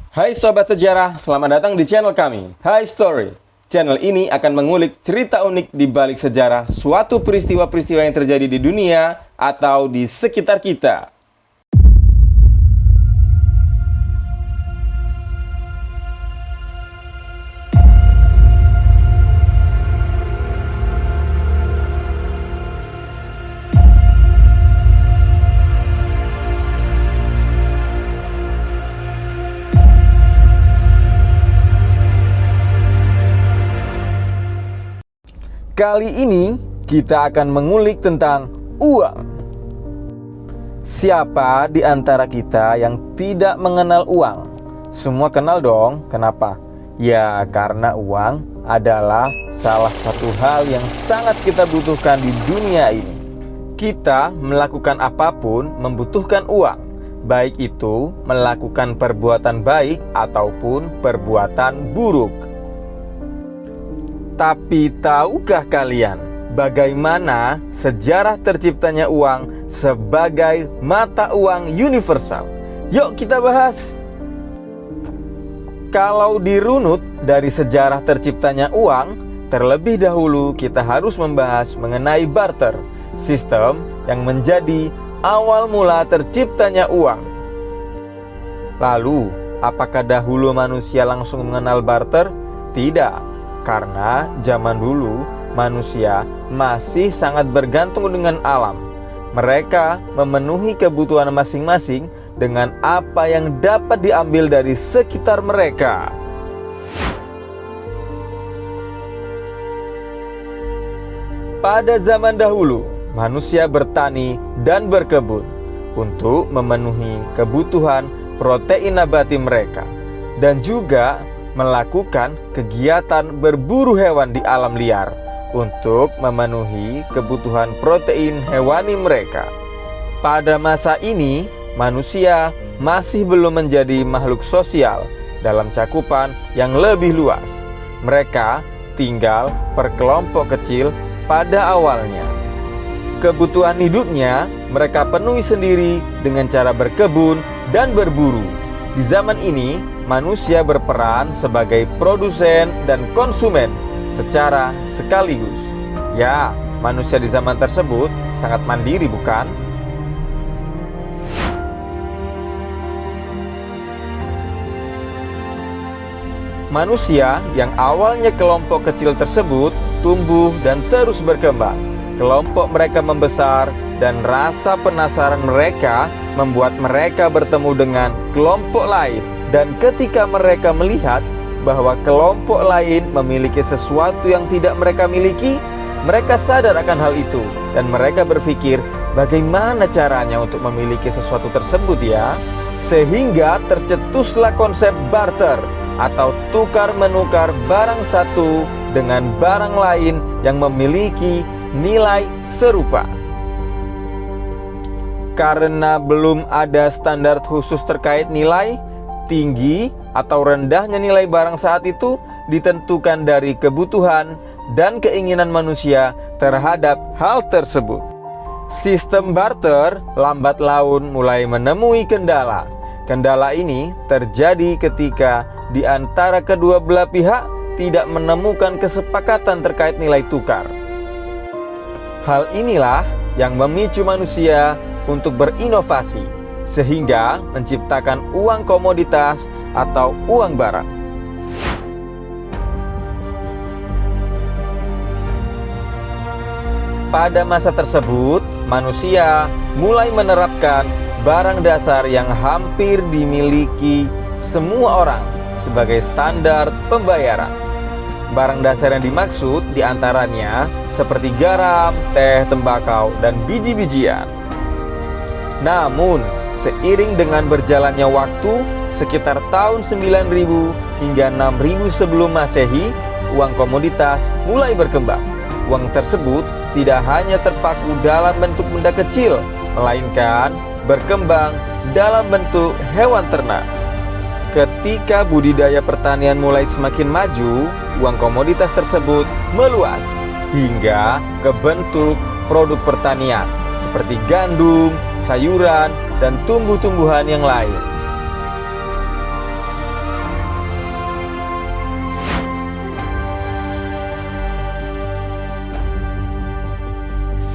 Hai Sobat Sejarah, selamat datang di channel kami, Hi Story. Channel ini akan mengulik cerita unik di balik sejarah suatu peristiwa-peristiwa yang terjadi di dunia atau di sekitar kita. Kali ini kita akan mengulik tentang uang. Siapa di antara kita yang tidak mengenal uang? Semua kenal dong. Kenapa? Ya, karena uang adalah salah satu hal yang sangat kita butuhkan di dunia ini. Kita melakukan apapun membutuhkan uang, baik itu melakukan perbuatan baik ataupun perbuatan buruk. Tapi tahukah kalian bagaimana sejarah terciptanya uang sebagai mata uang universal? Yuk kita bahas. Kalau dirunut dari sejarah terciptanya uang, terlebih dahulu kita harus membahas mengenai barter, sistem yang menjadi awal mula terciptanya uang. Lalu, apakah dahulu manusia langsung mengenal barter? Tidak. Karena zaman dulu manusia masih sangat bergantung dengan alam. Mereka memenuhi kebutuhan masing-masing dengan apa yang dapat diambil dari sekitar mereka. Pada zaman dahulu, manusia bertani dan berkebun untuk memenuhi kebutuhan protein nabati mereka, dan juga melakukan kegiatan berburu hewan di alam liar untuk memenuhi kebutuhan protein hewani mereka. Pada masa ini, manusia masih belum menjadi makhluk sosial dalam cakupan yang lebih luas. Mereka tinggal per kelompok kecil pada awalnya. Kebutuhan hidupnya mereka penuhi sendiri dengan cara berkebun dan berburu. Di zaman ini, manusia berperan sebagai produsen dan konsumen secara sekaligus. Ya, manusia di zaman tersebut sangat mandiri, bukan? Manusia yang awalnya kelompok kecil tersebut tumbuh dan terus berkembang. Kelompok mereka membesar dan rasa penasaran mereka membuat mereka bertemu dengan kelompok lain. Dan ketika mereka melihat bahwa kelompok lain memiliki sesuatu yang tidak mereka miliki, mereka sadar akan hal itu. Dan mereka berpikir, bagaimana caranya untuk memiliki sesuatu tersebut ya? Sehingga tercetuslah konsep barter atau tukar-menukar barang satu dengan barang lain yang memiliki nilai serupa. Karena belum ada standar khusus terkait nilai, tinggi atau rendahnya nilai barang saat itu ditentukan dari kebutuhan dan keinginan manusia terhadap hal tersebut. Sistem barter lambat laun mulai menemui kendala. Kendala ini terjadi ketika di antara kedua belah pihak tidak menemukan kesepakatan terkait nilai tukar. Hal inilah yang memicu manusia untuk berinovasi, sehingga menciptakan uang komoditas atau uang barang. Pada masa tersebut, manusia mulai menerapkan barang dasar yang hampir dimiliki semua orang sebagai standar pembayaran. Barang dasar yang dimaksud diantaranya seperti garam, teh, tembakau, dan biji-bijian. Namun, seiring dengan berjalannya waktu, sekitar tahun 9000 hingga 6000 sebelum Masehi, uang komoditas mulai berkembang. Uang tersebut tidak hanya terpaku dalam bentuk benda kecil, melainkan berkembang dalam bentuk hewan ternak. Ketika budidaya pertanian mulai semakin maju, uang komoditas tersebut meluas hingga ke bentuk produk pertanian seperti gandum, sayuran, dan tumbuh-tumbuhan yang lain.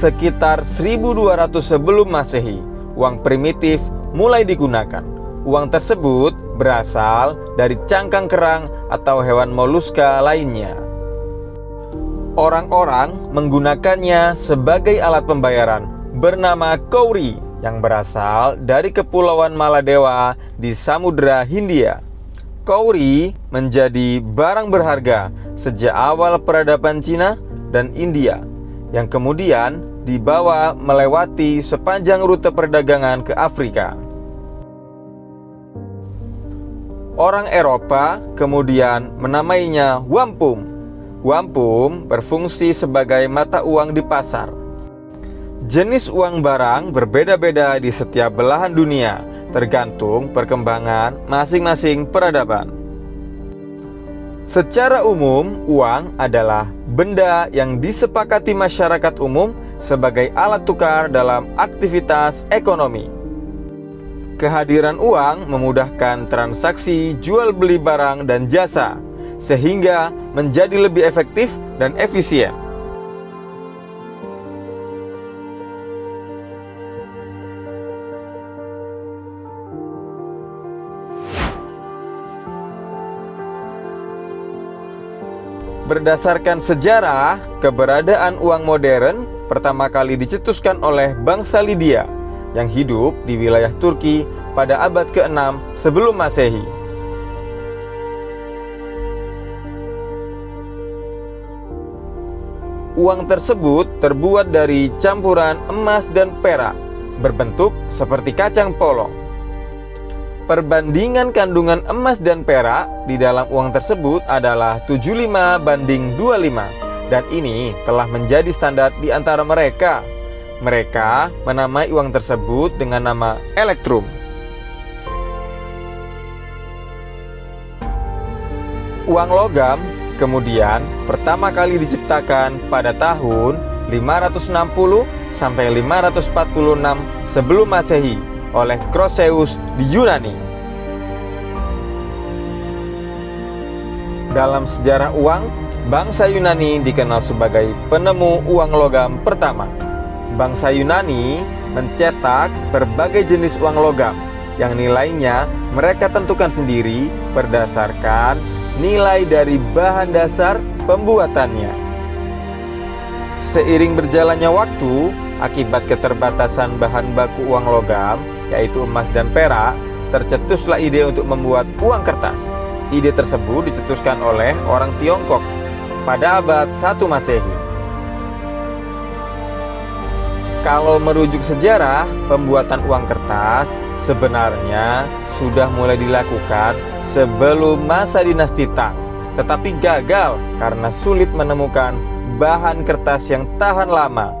sekitar 1200 sebelum Masehi, uang primitif mulai digunakan. Uang tersebut berasal dari cangkang kerang atau hewan moluska lainnya. Orang-orang menggunakannya sebagai alat pembayaran bernama Kauri yang berasal dari Kepulauan Maladewa di Samudra Hindia. Kauri menjadi barang berharga sejak awal peradaban Cina dan India yang kemudian dibawa melewati sepanjang rute perdagangan ke Afrika. Orang Eropa kemudian menamainya wampum. Wampum berfungsi sebagai mata uang di pasar. Jenis uang barang berbeda-beda di setiap belahan dunia, tergantung perkembangan masing-masing peradaban. Secara umum, uang adalah benda yang disepakati masyarakat umum sebagai alat tukar dalam aktivitas ekonomi. Kehadiran uang memudahkan transaksi jual beli barang dan jasa, sehingga menjadi lebih efektif dan efisien. Berdasarkan sejarah, keberadaan uang modern pertama kali dicetuskan oleh bangsa Lydia yang hidup di wilayah Turki pada abad ke-6 sebelum Masehi. Uang tersebut terbuat dari campuran emas dan perak, berbentuk seperti kacang polong. Perbandingan kandungan emas dan perak di dalam uang tersebut adalah 75:25, dan ini telah menjadi standar di antara mereka. Mereka menamai uang tersebut dengan nama elektrum. Uang logam kemudian pertama kali diciptakan pada tahun 560 sampai 546 sebelum Masehi oleh Croesus di Yunani. Dalam sejarah uang, bangsa Yunani dikenal sebagai penemu uang logam pertama. Bangsa Yunani mencetak berbagai jenis uang logam yang nilainya mereka tentukan sendiri berdasarkan nilai dari bahan dasar pembuatannya. Seiring berjalannya waktu, akibat keterbatasan bahan baku uang logam, yaitu emas dan perak, tercetuslah ide untuk membuat uang kertas. Ide tersebut dicetuskan oleh orang Tiongkok pada abad 1 Masehi. Kalau merujuk sejarah, pembuatan uang kertas sebenarnya sudah mulai dilakukan sebelum masa dinasti Tang, tetapi gagal karena sulit menemukan bahan kertas yang tahan lama.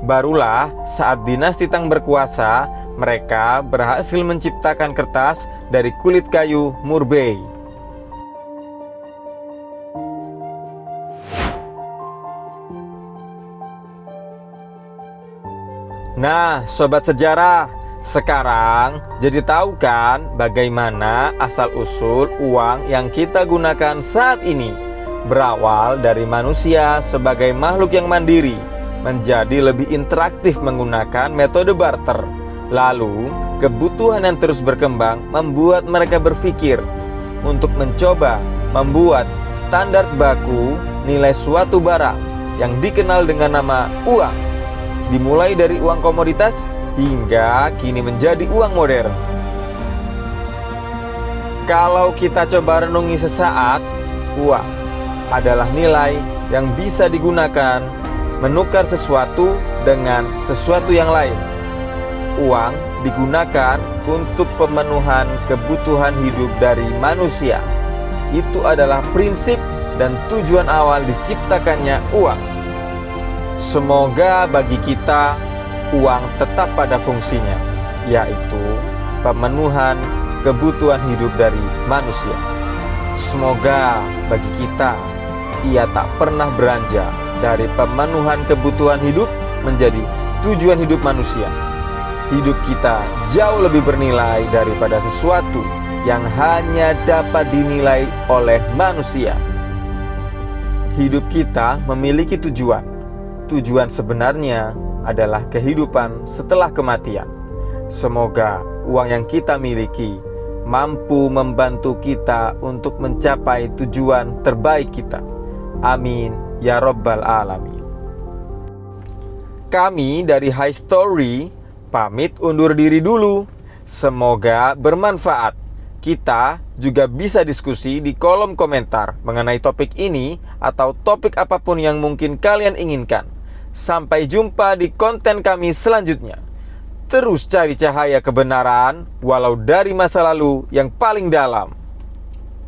Barulah saat dinasti Tang berkuasa, mereka berhasil menciptakan kertas dari kulit kayu murbei. Nah, sobat sejarah, sekarang jadi tahu kan bagaimana asal-usul uang yang kita gunakan saat ini? Berawal dari manusia sebagai makhluk yang mandiri, menjadi lebih interaktif menggunakan metode barter. Lalu, kebutuhan yang terus berkembang membuat mereka berpikir untuk mencoba membuat standar baku nilai suatu barang yang dikenal dengan nama uang. Dimulai dari uang komoditas hingga kini menjadi uang modern. Kalau kita coba renungi sesaat, uang adalah nilai yang bisa digunakan menukar sesuatu dengan sesuatu yang lain. Uang digunakan untuk pemenuhan kebutuhan hidup dari manusia. Itu adalah prinsip dan tujuan awal diciptakannya uang. Semoga bagi kita uang tetap pada fungsinya, yaitu pemenuhan kebutuhan hidup dari manusia. Semoga bagi kita ia tak pernah beranjak dari pemenuhan kebutuhan hidup menjadi tujuan hidup manusia. Hidup kita jauh lebih bernilai daripada sesuatu yang hanya dapat dinilai oleh manusia. Hidup kita memiliki tujuan. Tujuan sebenarnya adalah kehidupan setelah kematian. Semoga uang yang kita miliki mampu membantu kita untuk mencapai tujuan terbaik kita. Amin ya Rabbal Alamin. Kami dari High Story pamit undur diri dulu. Semoga bermanfaat. Kita juga bisa diskusi di kolom komentar mengenai topik ini atau topik apapun yang mungkin kalian inginkan. Sampai jumpa di konten kami selanjutnya. Terus cari cahaya kebenaran walau dari masa lalu yang paling dalam.